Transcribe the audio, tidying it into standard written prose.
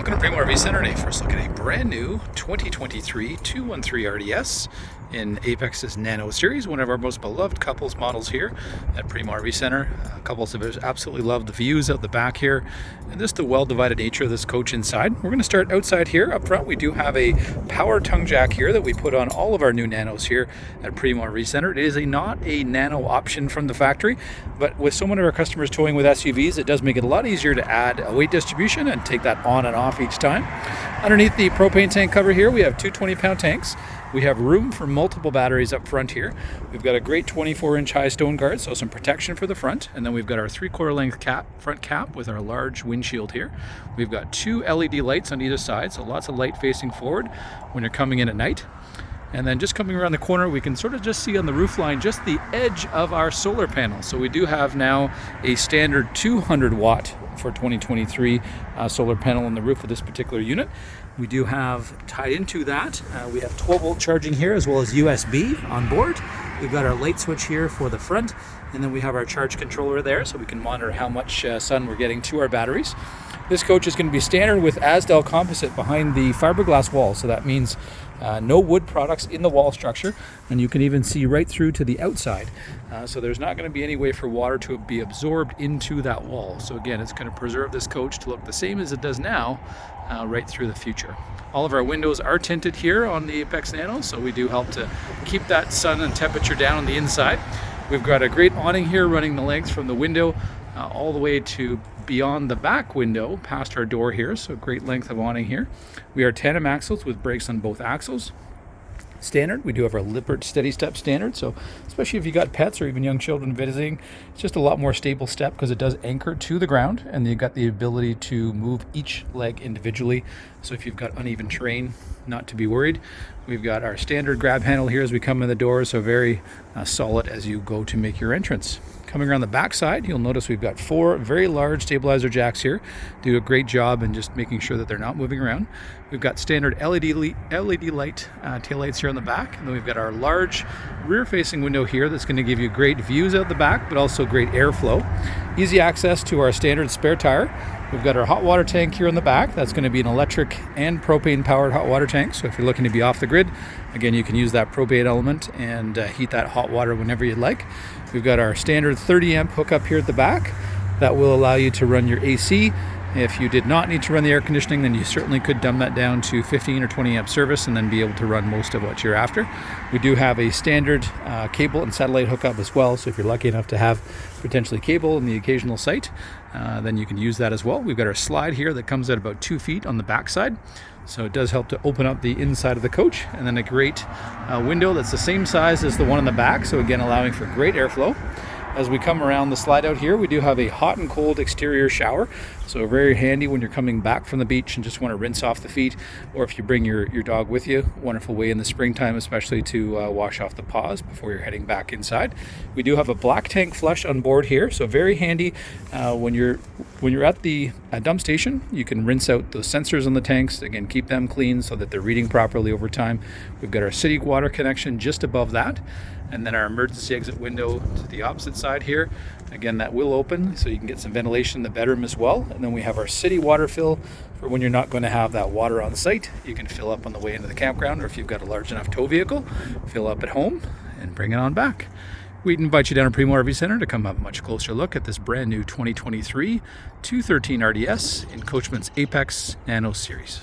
Welcome to Coachmen RV Center. Today, first look at a brand new 2023 213 RDS in Apex's Nano series, one of our most beloved couples models here at Coachmen RV Center. Couples have absolutely loved the views out the back here and just the well-divided nature of this coach inside. We're going to start outside here. Up front, we do have a power tongue jack here that we put on all of our new Nanos here at Coachmen RV Center. It is not a Nano option from the factory, but with so many of our customers towing with SUVs, it does make it a lot easier to add a weight distribution and take that on and off each time. Underneath the propane tank cover here, we have two 20-pound tanks. We have room for multiple batteries up front here. We've got a great 24-inch high stone guard, so some protection for the front. And then we've got our 3/4 length front cap with our large windshield here. We've got two LED lights on either side, so lots of light facing forward when you're coming in at night. And then just coming around the corner, we can sort of just see on the roof line just the edge of our solar panel. So we do have now a standard 200 watt for 2023 solar panel on the roof of this particular unit. We do have tied into that, we have 12-volt charging here as well as USB on board. We've got our light switch here for the front, and then we have our charge controller there so we can monitor how much sun we're getting to our batteries. This coach is going to be standard with Asdel composite behind the fiberglass wall, so that means no wood products in the wall structure, and you can even see right through to the outside. So there's not going to be any way for water to be absorbed into that wall. So again, it's going to preserve this coach to look the same as it does now right through the future. All of our windows are tinted here on the Apex Nano, so we do help to keep that sun and temperature down on the inside. We've got a great awning here running the length from the window all the way to beyond the back window past our door here, so great length of awning here. We are tandem axles with brakes on both axles. Standard, we do have our Lippert steady step standard, so especially if you got pets or even young children visiting, it's just a lot more stable step because it does anchor to the ground, and you've got the ability to move each leg individually. So if you've got uneven terrain, not to be worried. We've got our standard grab handle here as we come in the door, so very solid as you go to make your entrance. Coming around the back side, you'll notice we've got four very large stabilizer jacks here. Do a great job in just making sure that they're not moving around. We've got standard LED light taillights here on the back, and then we've got our large rear-facing window here that's going to give you great views out the back, but also great airflow. Easy access to our standard spare tire. We've got our hot water tank here on the back. That's going to be an electric and propane-powered hot water tank. So if you're looking to be off the grid, again, you can use that propane element and heat that hot water whenever you'd like. We've got our standard 30-amp hookup here at the back. That will allow you to run your AC. If you did not need to run the air conditioning, then you certainly could dumb that down to 15 or 20 amp service and then be able to run most of what you're after. We do have a standard cable and satellite hookup as well, so if you're lucky enough to have potentially cable in the occasional site, then you can use that as well. We've got our slide here that comes at about 2 feet on the back side, so it does help to open up the inside of the coach, and then a great window that's the same size as the one in the back, so again allowing for great airflow. As we come around the slide out here, we do have a hot and cold exterior shower, so very handy when you're coming back from the beach and just want to rinse off the feet, or if you bring your dog with you. Wonderful way in the springtime, especially to wash off the paws before you're heading back inside. We do have a black tank flush on board here, so very handy when you're at the dump station. You can rinse out those sensors on the tanks, again keep them clean so that they're reading properly over time. We've got our city water connection just above that, and then our emergency exit window to the opposite side here. Again, that will open so you can get some ventilation in the bedroom as well. And then we have our city water fill for when you're not going to have that water on site. You can fill up on the way into the campground, or if you've got a large enough tow vehicle, fill up at home and bring it on back. We'd invite you down to Coachmen RV Center to come have a much closer look at this brand new 2023 213 RDS in Coachmen's Apex Nano series.